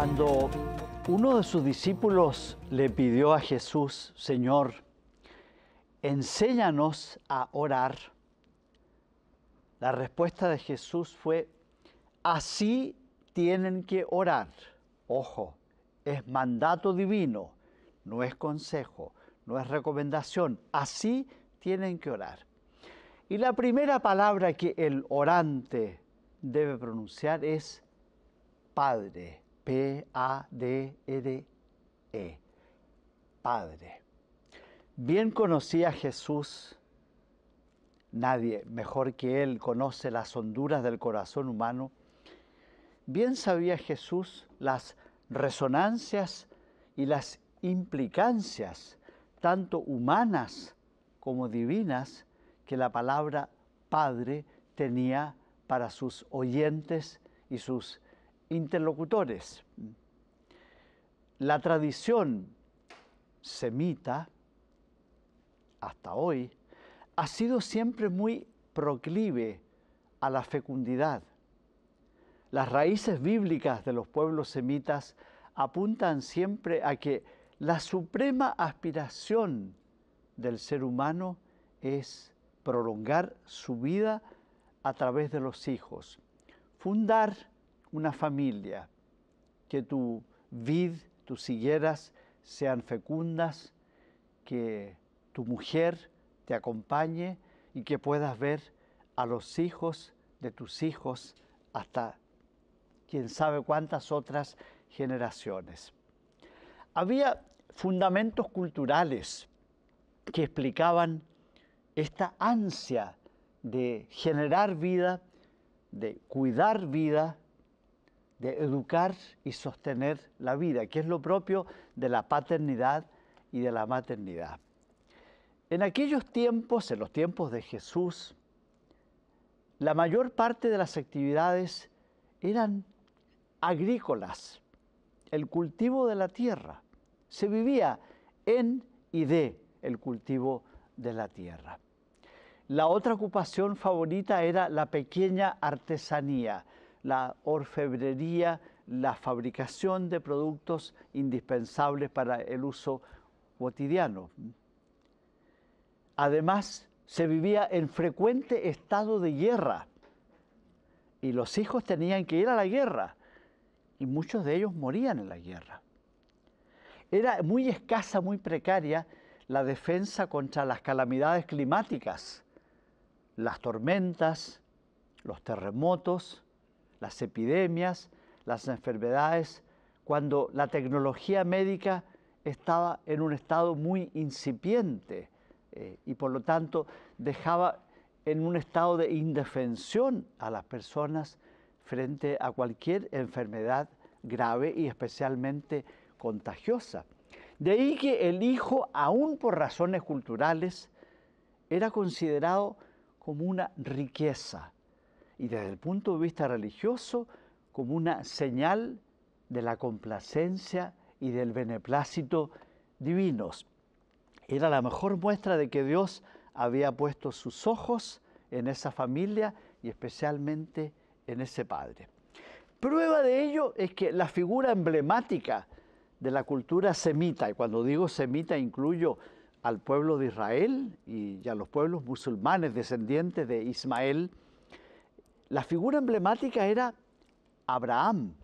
Cuando uno de sus discípulos le pidió a Jesús: Señor, enséñanos a orar, la respuesta de Jesús fue: así tienen que orar. Ojo, es mandato divino, no es consejo, no es recomendación. Así tienen que orar. Y la primera palabra que el orante debe pronunciar es Padre. P-A-D-R-E. Padre. Bien conocía Jesús, nadie mejor que Él conoce las honduras del corazón humano. Bien sabía Jesús las resonancias y las implicancias, tanto humanas como divinas, que la palabra Padre tenía para sus oyentes y sus interlocutores. La tradición semita, hasta hoy, ha sido siempre muy proclive a la fecundidad. Las raíces bíblicas de los pueblos semitas apuntan siempre a que la suprema aspiración del ser humano es prolongar su vida a través de los hijos, fundar una familia, que tu vid, tus higueras sean fecundas, que tu mujer te acompañe y que puedas ver a los hijos de tus hijos hasta quién sabe cuántas otras generaciones. Había fundamentos culturales que explicaban esta ansia de generar vida, de cuidar vida, de educar y sostener la vida, que es lo propio de la paternidad y de la maternidad. En aquellos tiempos, en los tiempos de Jesús, la mayor parte de las actividades eran agrícolas, el cultivo de la tierra. Se vivía en y de el cultivo de la tierra. La otra ocupación favorita era la pequeña artesanía, la orfebrería, la fabricación de productos indispensables para el uso cotidiano. Además, se vivía en frecuente estado de guerra y los hijos tenían que ir a la guerra y muchos de ellos morían en la guerra. Era muy escasa, muy precaria la defensa contra las calamidades climáticas, las tormentas, los terremotos, las epidemias, las enfermedades, cuando la tecnología médica estaba en un estado muy incipiente y por lo tanto dejaba en un estado de indefensión a las personas frente a cualquier enfermedad grave y especialmente contagiosa. De ahí que el hijo, aún por razones culturales, era considerado como una riqueza y desde el punto de vista religioso como una señal de la complacencia y del beneplácito divinos. Era la mejor muestra de que Dios había puesto sus ojos en esa familia y especialmente en ese padre. Prueba de ello es que la figura emblemática de la cultura semita, y cuando digo semita incluyo al pueblo de Israel y a los pueblos musulmanes descendientes de Ismael, la figura emblemática era Abraham.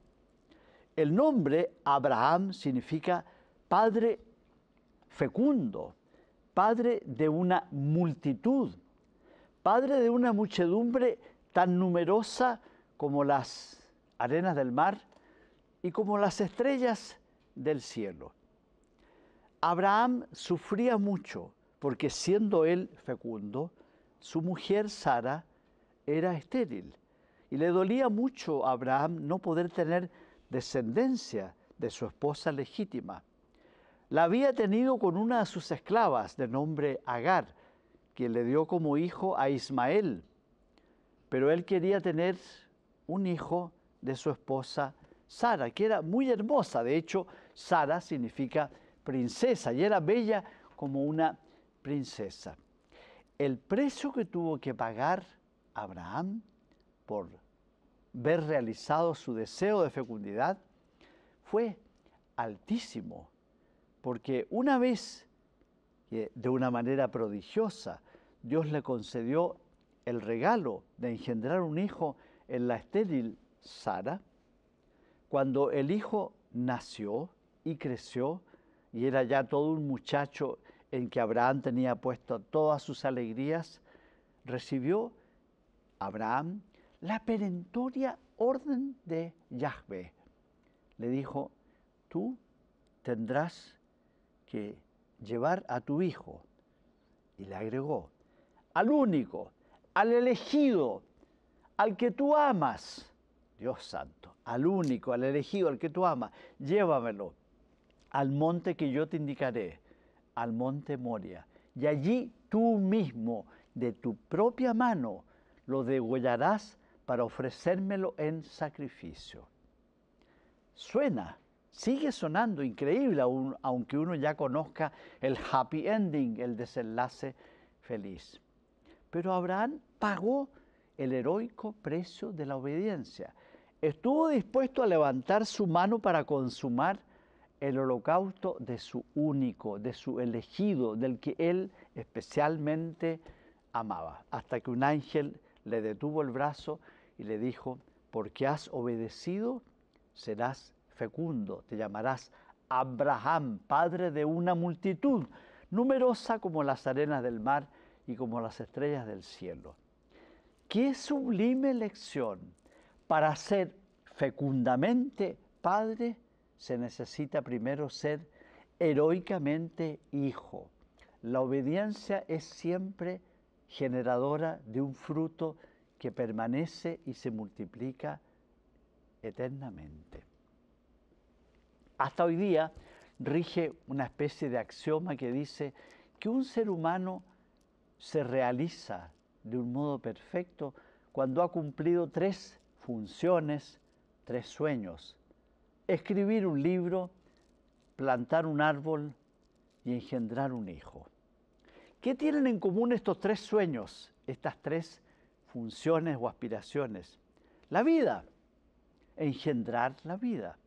El nombre Abraham significa padre fecundo, padre de una multitud, padre de una muchedumbre tan numerosa como las arenas del mar y como las estrellas del cielo. Abraham sufría mucho porque siendo él fecundo, su mujer Sara era estéril y le dolía mucho a Abraham no poder tener descendencia de su esposa legítima. La había tenido con una de sus esclavas de nombre Agar, quien le dio como hijo a Ismael, pero él quería tener un hijo de su esposa Sara, que era muy hermosa. De hecho, Sara significa princesa y era bella como una princesa. El precio que tuvo que pagar Abraham por ver realizado su deseo de fecundidad fue altísimo, porque una vez que de una manera prodigiosa Dios le concedió el regalo de engendrar un hijo en la estéril Sara, cuando el hijo nació y creció y era ya todo un muchacho en que Abraham tenía puesto todas sus alegrías, recibió Abraham la perentoria orden de Yahvé. Le dijo, tú tendrás que llevar a tu hijo. Y le agregó, al único, al elegido, al que tú amas, Dios santo, al único, al elegido, al que tú amas, llévamelo al monte que yo te indicaré, al monte Moria, y allí tú mismo, de tu propia mano, lo degollarás para ofrecérmelo en sacrificio. Suena, sigue sonando increíble, aunque uno ya conozca el happy ending, el desenlace feliz. Pero Abraham pagó el heroico precio de la obediencia. Estuvo dispuesto a levantar su mano para consumar el holocausto de su único, de su elegido, del que él especialmente amaba, hasta que un ángel le detuvo el brazo y le dijo, porque has obedecido, serás fecundo, te llamarás Abraham, padre de una multitud, numerosa como las arenas del mar y como las estrellas del cielo. ¡Qué sublime lección! Para ser fecundamente padre, se necesita primero ser heroicamente hijo. La obediencia es siempre generadora de un fruto que permanece y se multiplica eternamente. Hasta hoy día rige una especie de axioma que dice que un ser humano se realiza de un modo perfecto cuando ha cumplido 3 funciones, 3 sueños: escribir un libro, plantar un árbol y engendrar un hijo. ¿Qué tienen en común estos 3 sueños, estas 3 funciones o aspiraciones? La vida, engendrar la vida,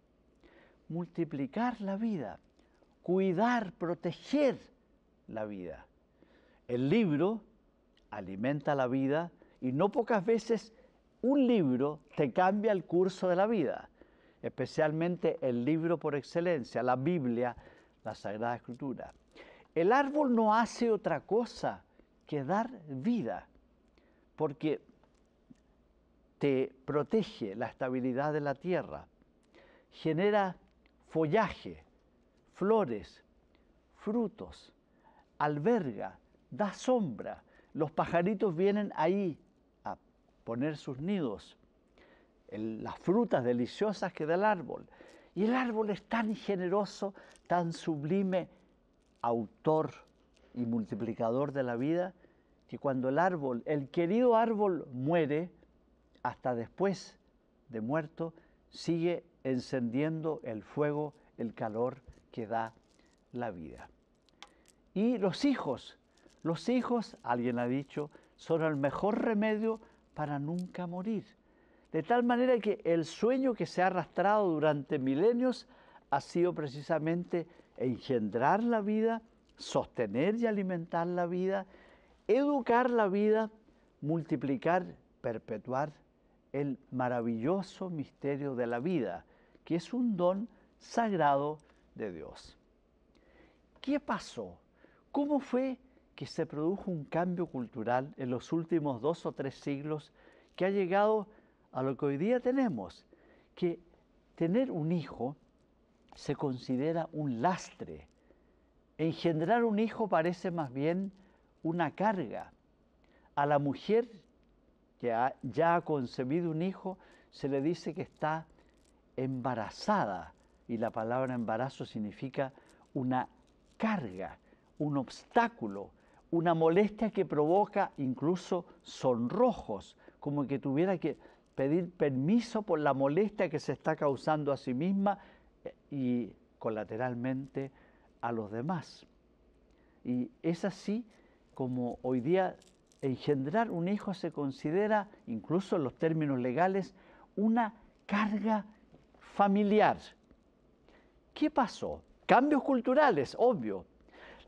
multiplicar la vida, cuidar, proteger la vida. El libro alimenta la vida y no pocas veces un libro te cambia el curso de la vida, especialmente el libro por excelencia, la Biblia, la Sagrada Escritura. El árbol no hace otra cosa que dar vida, porque te protege la estabilidad de la tierra, genera follaje, flores, frutos, alberga, da sombra. Los pajaritos vienen ahí a poner sus nidos, las frutas deliciosas que da el árbol. Y el árbol es tan generoso, tan sublime, autor y multiplicador de la vida, que cuando el árbol, el querido árbol, muere, hasta después de muerto, sigue encendiendo el fuego, el calor que da la vida. Y los hijos, alguien ha dicho, son el mejor remedio para nunca morir. De tal manera que el sueño que se ha arrastrado durante milenios ha sido precisamente engendrar la vida, sostener y alimentar la vida, educar la vida, multiplicar, perpetuar el maravilloso misterio de la vida, que es un don sagrado de Dios. ¿Qué pasó? ¿Cómo fue que se produjo un cambio cultural en los últimos 2 o 3 siglos que ha llegado a lo que hoy día tenemos? Que tener un hijo se considera un lastre. Engendrar un hijo parece más bien una carga. A la mujer que ya ha concebido un hijo se le dice que está embarazada, y la palabra embarazo significa una carga, un obstáculo, una molestia que provoca incluso sonrojos, como que tuviera que pedir permiso por la molestia que se está causando a sí misma y colateralmente a los demás. Y es así como hoy día engendrar un hijo se considera, incluso en los términos legales, una carga familiar. ¿Qué pasó? Cambios culturales, obvio.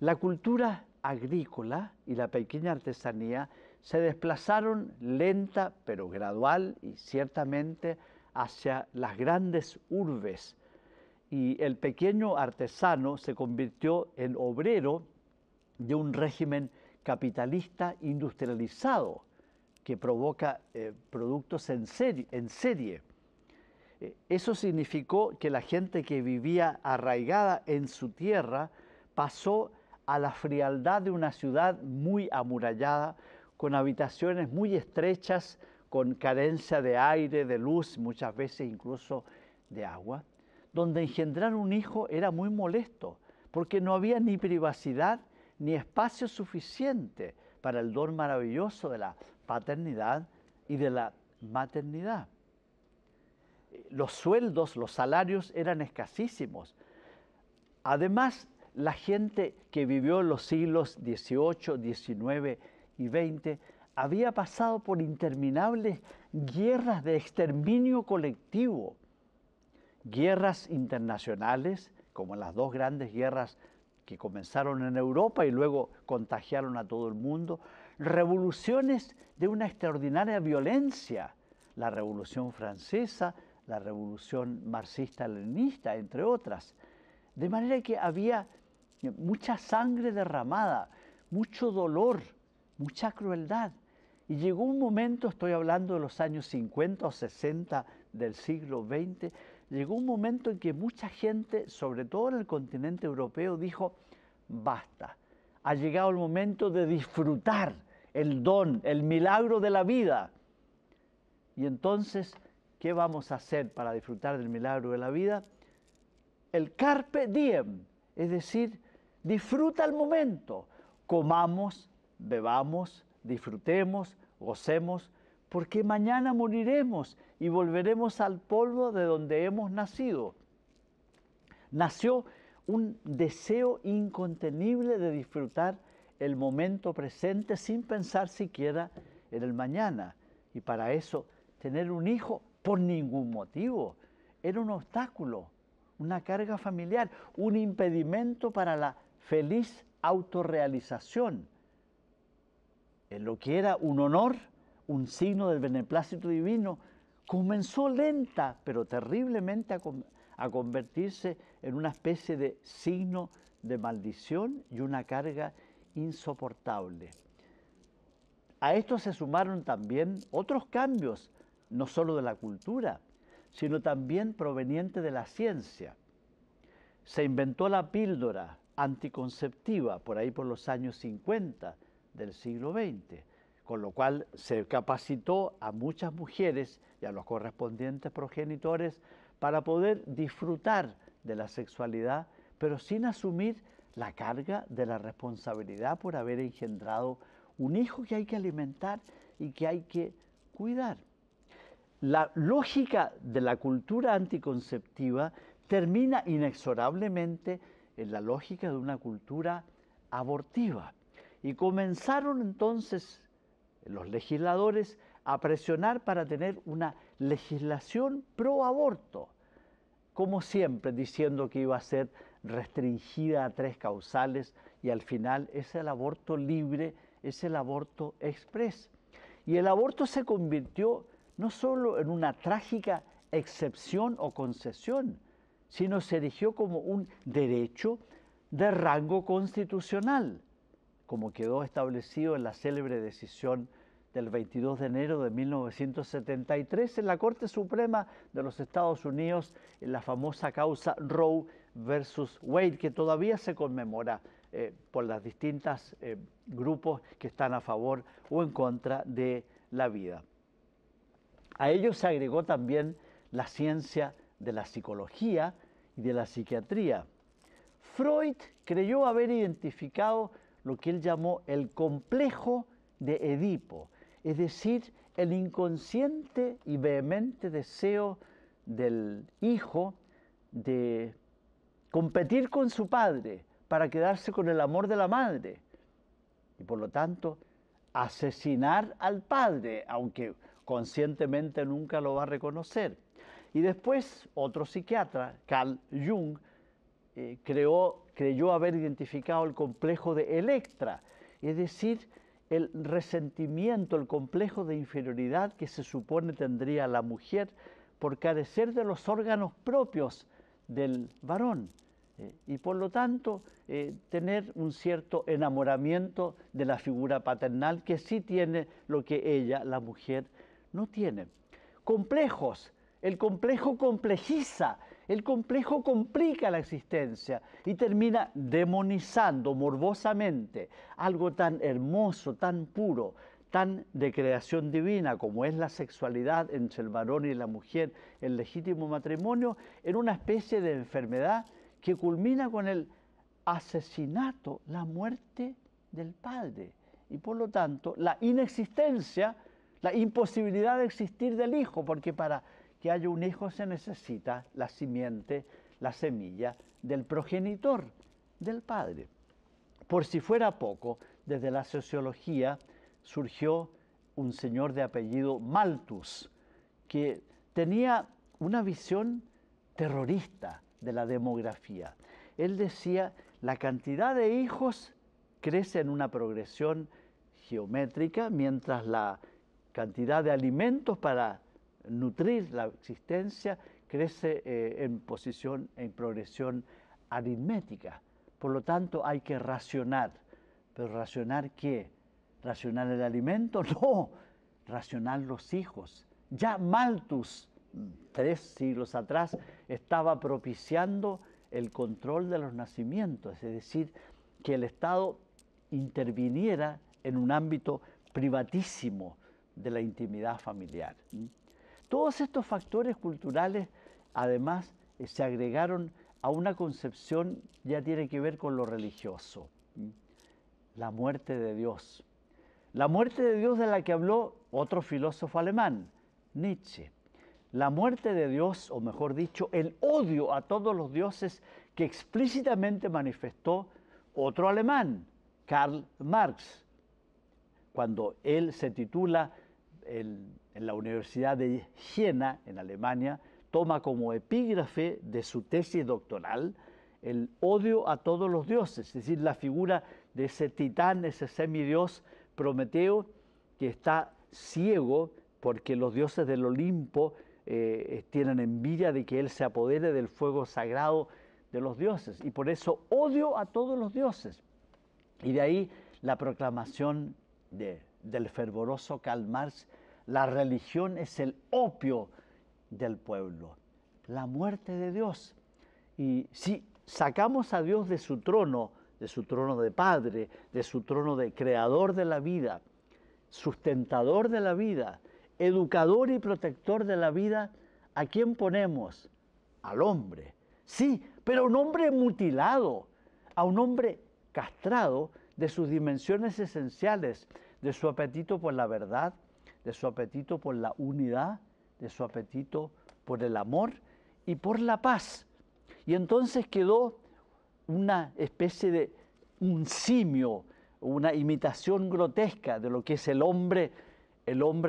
La cultura agrícola y la pequeña artesanía se desplazaron lenta pero gradual y ciertamente hacia las grandes urbes. Y el pequeño artesano se convirtió en obrero de un régimen capitalista industrializado que provoca productos en serie. Eso significó que la gente que vivía arraigada en su tierra pasó a la frialdad de una ciudad muy amurallada, con habitaciones muy estrechas, con carencia de aire, de luz, muchas veces incluso de agua, donde engendrar un hijo era muy molesto, porque no había ni privacidad ni espacio suficiente para el don maravilloso de la paternidad y de la maternidad. Los sueldos, los salarios eran escasísimos. Además, la gente que vivió en los siglos XVIII, XIX y XX había pasado por interminables guerras de exterminio colectivo, guerras internacionales, como las dos grandes guerras que comenzaron en Europa y luego contagiaron a todo el mundo, revoluciones de una extraordinaria violencia, la Revolución Francesa, la Revolución Marxista-Leninista, entre otras. De manera que había mucha sangre derramada, mucho dolor, mucha crueldad. Y llegó un momento, estoy hablando de los años 50 o 60 del siglo XX, llegó un momento en que mucha gente, sobre todo en el continente europeo, dijo, basta, ha llegado el momento de disfrutar el don, el milagro de la vida. Y entonces, ¿qué vamos a hacer para disfrutar del milagro de la vida? El carpe diem, es decir, disfruta el momento, comamos, bebamos, disfrutemos, gocemos, porque mañana moriremos y volveremos al polvo de donde hemos nacido. Nació un deseo incontenible de disfrutar el momento presente sin pensar siquiera en el mañana. Y para eso, tener un hijo por ningún motivo era un obstáculo, una carga familiar, un impedimento para la feliz autorrealización. En lo que era un honor, un signo del beneplácito divino, comenzó lenta, pero terriblemente a convertirse en una especie de signo de maldición y una carga insoportable. A esto se sumaron también otros cambios, no solo de la cultura, sino también provenientes de la ciencia. Se inventó la píldora anticonceptiva por ahí por los años 50 del siglo XX, con lo cual se capacitó a muchas mujeres y a los correspondientes progenitores para poder disfrutar de la sexualidad, pero sin asumir la carga de la responsabilidad por haber engendrado un hijo que hay que alimentar y que hay que cuidar. La lógica de la cultura anticonceptiva termina inexorablemente en la lógica de una cultura abortiva. Y comenzaron entonces los legisladores a presionar para tener una legislación pro aborto, como siempre diciendo que iba a ser restringida a 3 causales y al final es el aborto libre, es el aborto exprés. Y el aborto se convirtió no solo en una trágica excepción o concesión, sino se erigió como un derecho de rango constitucional, como quedó establecido en la célebre decisión del 22 de enero de 1973 en la Corte Suprema de los Estados Unidos, en la famosa causa Roe versus Wade, que todavía se conmemora por los distintos grupos que están a favor o en contra de la vida. A ello se agregó también la ciencia de la psicología y de la psiquiatría. Freud creyó haber identificado lo que él llamó el complejo de Edipo, es decir, el inconsciente y vehemente deseo del hijo de competir con su padre para quedarse con el amor de la madre y por lo tanto asesinar al padre, aunque conscientemente nunca lo va a reconocer. Y después otro psiquiatra, Carl Jung, creyó haber identificado el complejo de Electra, es decir, el resentimiento, el complejo de inferioridad que se supone tendría la mujer por carecer de los órganos propios del varón y por lo tanto tener un cierto enamoramiento de la figura paternal que sí tiene lo que ella, la mujer, no tiene. Complejos. El complejo complejiza, el complejo complica la existencia y termina demonizando morbosamente algo tan hermoso, tan puro, tan de creación divina como es la sexualidad entre el varón y la mujer, el legítimo matrimonio, en una especie de enfermedad que culmina con el asesinato, la muerte del padre y por lo tanto la inexistencia, la imposibilidad de existir del hijo, porque para que haya un hijo se necesita la simiente, la semilla del progenitor, del padre. Por si fuera poco, desde la sociología surgió un señor de apellido Malthus, que tenía una visión terrorista de la demografía. Él decía, la cantidad de hijos crece en una progresión geométrica, mientras la cantidad de alimentos para nutrir la existencia crece en progresión aritmética. Por lo tanto, hay que racionar. ¿Pero racionar qué? ¿Racionar el alimento? No, racionar los hijos. Ya Malthus, 3 siglos atrás, estaba propiciando el control de los nacimientos, es decir, que el Estado interviniera en un ámbito privatísimo de la intimidad familiar. Todos estos factores culturales, además, se agregaron a una concepción, ya tiene que ver con lo religioso, la muerte de Dios. La muerte de Dios de la que habló otro filósofo alemán, Nietzsche. La muerte de Dios, o mejor dicho, el odio a todos los dioses que explícitamente manifestó otro alemán, Karl Marx, cuando él se titula en la Universidad de Jena, en Alemania, toma como epígrafe de su tesis doctoral el odio a todos los dioses, es decir, la figura de ese titán, ese semidios Prometeo, que está ciego porque los dioses del Olimpo tienen envidia de que él se apodere del fuego sagrado de los dioses, y por eso odio a todos los dioses. Y de ahí la proclamación del fervoroso Karl Marx: la religión es el opio del pueblo, la muerte de Dios. Y si sacamos a Dios de su trono de Padre, de su trono de creador de la vida, sustentador de la vida, educador y protector de la vida, ¿a quién ponemos? Al hombre. Sí, pero un hombre mutilado, a un hombre castrado de sus dimensiones esenciales, de su apetito por la verdad, de su apetito por la unidad, de su apetito por el amor y por la paz. Y entonces quedó una especie de un simio, una imitación grotesca de lo que es el hombre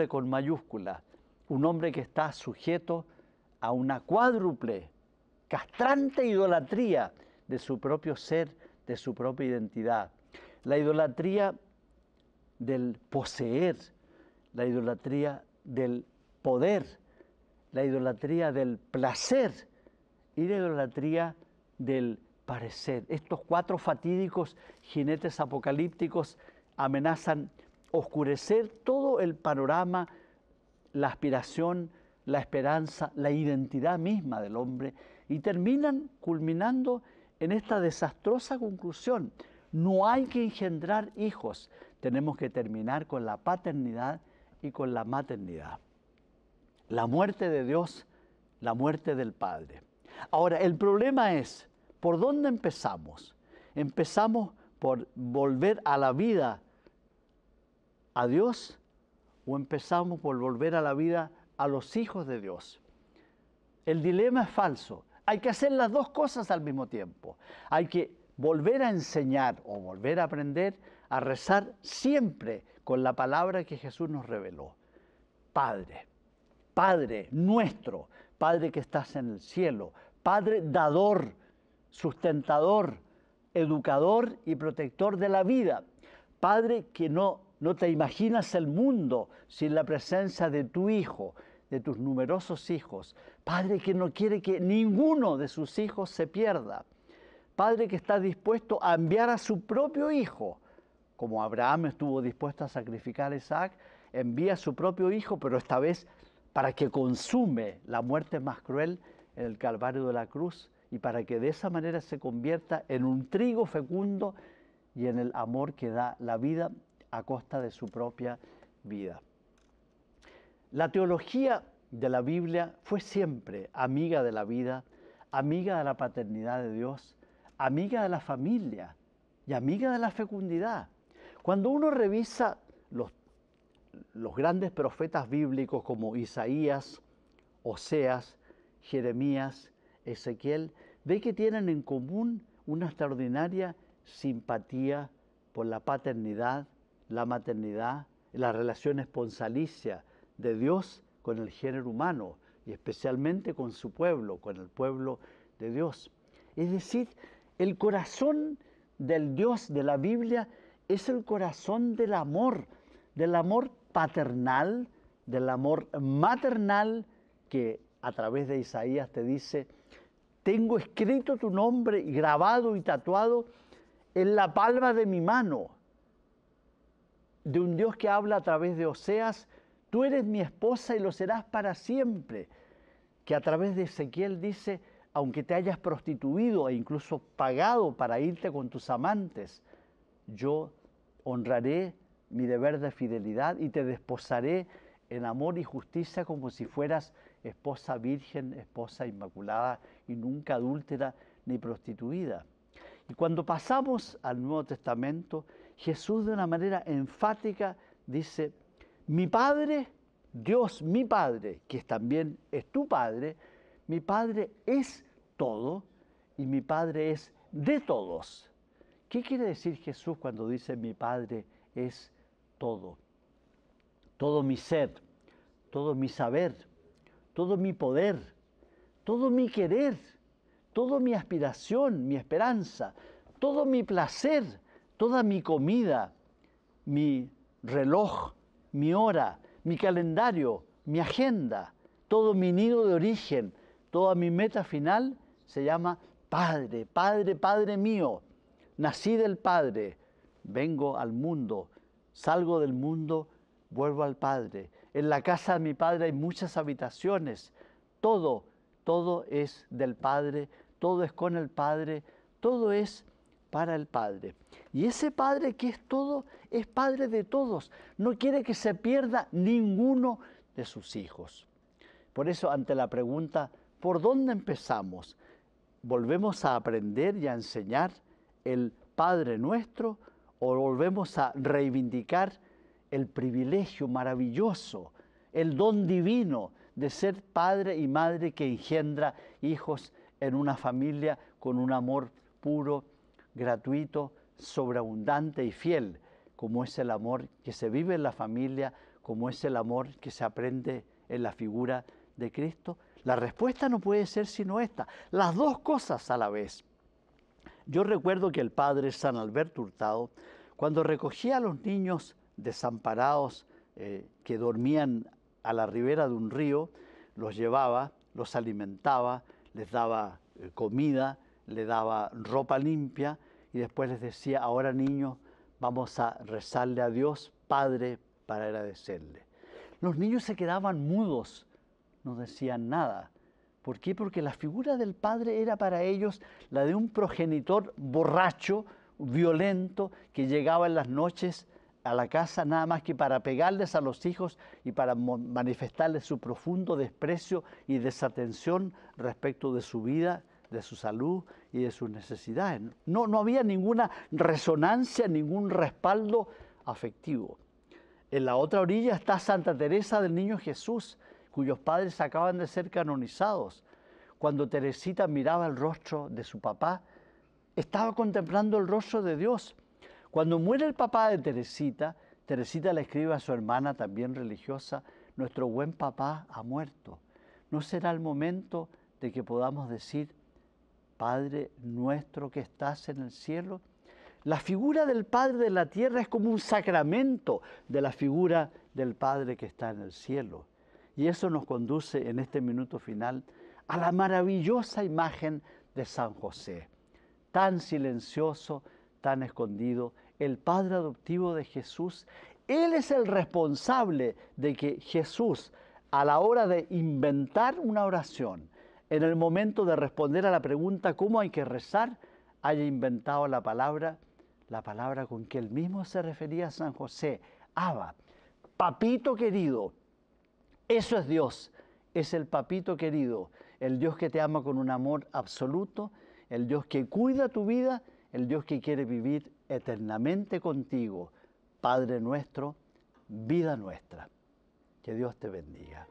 con mayúscula, un hombre que está sujeto a una cuádruple, castrante idolatría de su propio ser, de su propia identidad. La idolatría del poseer, la idolatría del poder, la idolatría del placer y la idolatría del parecer. Estos 4 fatídicos jinetes apocalípticos amenazan oscurecer todo el panorama, la aspiración, la esperanza, la identidad misma del hombre y terminan culminando en esta desastrosa conclusión: no hay que engendrar hijos, tenemos que terminar con la paternidad y con la maternidad. La muerte de Dios, la muerte del Padre. Ahora, el problema es, ¿por dónde empezamos? ¿Empezamos por volver a la vida a Dios o empezamos por volver a la vida a los hijos de Dios? El dilema es falso. Hay que hacer las dos cosas al mismo tiempo. Hay que volver a enseñar o volver a aprender a rezar siempre con la palabra que Jesús nos reveló. Padre, Padre nuestro, Padre que estás en el cielo, Padre dador sustentador, educador y protector de la vida. Padre que no te imaginas el mundo sin la presencia de tu hijo, de tus numerosos hijos. Padre que no quiere que ninguno de sus hijos se pierda. Padre que está dispuesto a enviar a su propio hijo, como Abraham estuvo dispuesto a sacrificar a Isaac, envía a su propio hijo, pero esta vez para que consume la muerte más cruel en el Calvario de la cruz y para que de esa manera se convierta en un trigo fecundo y en el amor que da la vida a costa de su propia vida. La teología de la Biblia fue siempre amiga de la vida, amiga de la paternidad de Dios, amiga de la familia y amiga de la fecundidad. Cuando uno revisa los grandes profetas bíblicos como Isaías, Oseas, Jeremías, Ezequiel, ve que tienen en común una extraordinaria simpatía por la paternidad, la maternidad, la relación esponsalicia de Dios con el género humano y especialmente con su pueblo, con el pueblo de Dios. Es decir, el corazón del Dios de la Biblia es el corazón del amor paternal, del amor maternal que a través de Isaías te dice: tengo escrito tu nombre grabado y tatuado en la palma de mi mano. De un Dios que habla a través de Oseas: tú eres mi esposa y lo serás para siempre. Que a través de Ezequiel dice: aunque te hayas prostituido e incluso pagado para irte con tus amantes, yo honraré mi deber de fidelidad y te desposaré en amor y justicia como si fueras esposa virgen, esposa inmaculada y nunca adúltera ni prostituida. Y cuando pasamos al Nuevo Testamento, Jesús de una manera enfática dice: mi Padre, Dios mi Padre, que también es tu Padre, mi Padre es todo y mi Padre es de todos. ¿Qué quiere decir Jesús cuando dice mi Padre es todo? Todo mi ser, todo mi saber, todo mi poder, todo mi querer, toda mi aspiración, mi esperanza, todo mi placer, toda mi comida, mi reloj, mi hora, mi calendario, mi agenda, todo mi nido de origen, toda mi meta final se llama Padre, Padre, Padre mío. Nací del Padre, vengo al mundo, salgo del mundo, vuelvo al Padre. En la casa de mi Padre hay muchas habitaciones. Todo es del Padre, todo es con el Padre, todo es para el Padre. Y ese Padre que es todo, es Padre de todos. No quiere que se pierda ninguno de sus hijos. Por eso, ante la pregunta, ¿por dónde empezamos? ¿Volvemos a aprender y a enseñar el Padre Nuestro o volvemos a reivindicar el privilegio maravilloso, el don divino de ser padre y madre que engendra hijos en una familia con un amor puro, gratuito, sobreabundante y fiel, como es el amor que se vive en la familia, como es el amor que se aprende en la figura de Cristo? La respuesta no puede ser sino esta, las dos cosas a la vez. Yo recuerdo que el padre San Alberto Hurtado, cuando recogía a los niños desamparados que dormían a la ribera de un río, los llevaba, los alimentaba, les daba comida, les daba ropa limpia y después les decía: ahora niños, vamos a rezarle a Dios Padre para agradecerle. Los niños se quedaban mudos, no decían nada. ¿Por qué? Porque la figura del padre era para ellos la de un progenitor borracho, violento, que llegaba en las noches a la casa nada más que para pegarles a los hijos y para manifestarles su profundo desprecio y desatención respecto de su vida, de su salud y de sus necesidades. No había ninguna resonancia, ningún respaldo afectivo. En la otra orilla está Santa Teresa del Niño Jesús, cuyos padres acaban de ser canonizados. Cuando Teresita miraba el rostro de su papá, estaba contemplando el rostro de Dios. Cuando muere el papá de Teresita, Teresita le escribe a su hermana, también religiosa: nuestro buen papá ha muerto. ¿No será el momento de que podamos decir: Padre nuestro que estás en el cielo. La figura del Padre de la tierra es como un sacramento de la figura del Padre que está en el cielo. Y eso nos conduce en este minuto final a la maravillosa imagen de San José, tan silencioso, tan escondido, el Padre adoptivo de Jesús. Él es el responsable de que Jesús, a la hora de inventar una oración, en el momento de responder a la pregunta ¿cómo hay que rezar?, haya inventado la palabra con que él mismo se refería a San José, Abba, papito querido. Eso es Dios, es el papito querido, el Dios que te ama con un amor absoluto, el Dios que cuida tu vida, el Dios que quiere vivir eternamente contigo. Padre nuestro, vida nuestra. Que Dios te bendiga.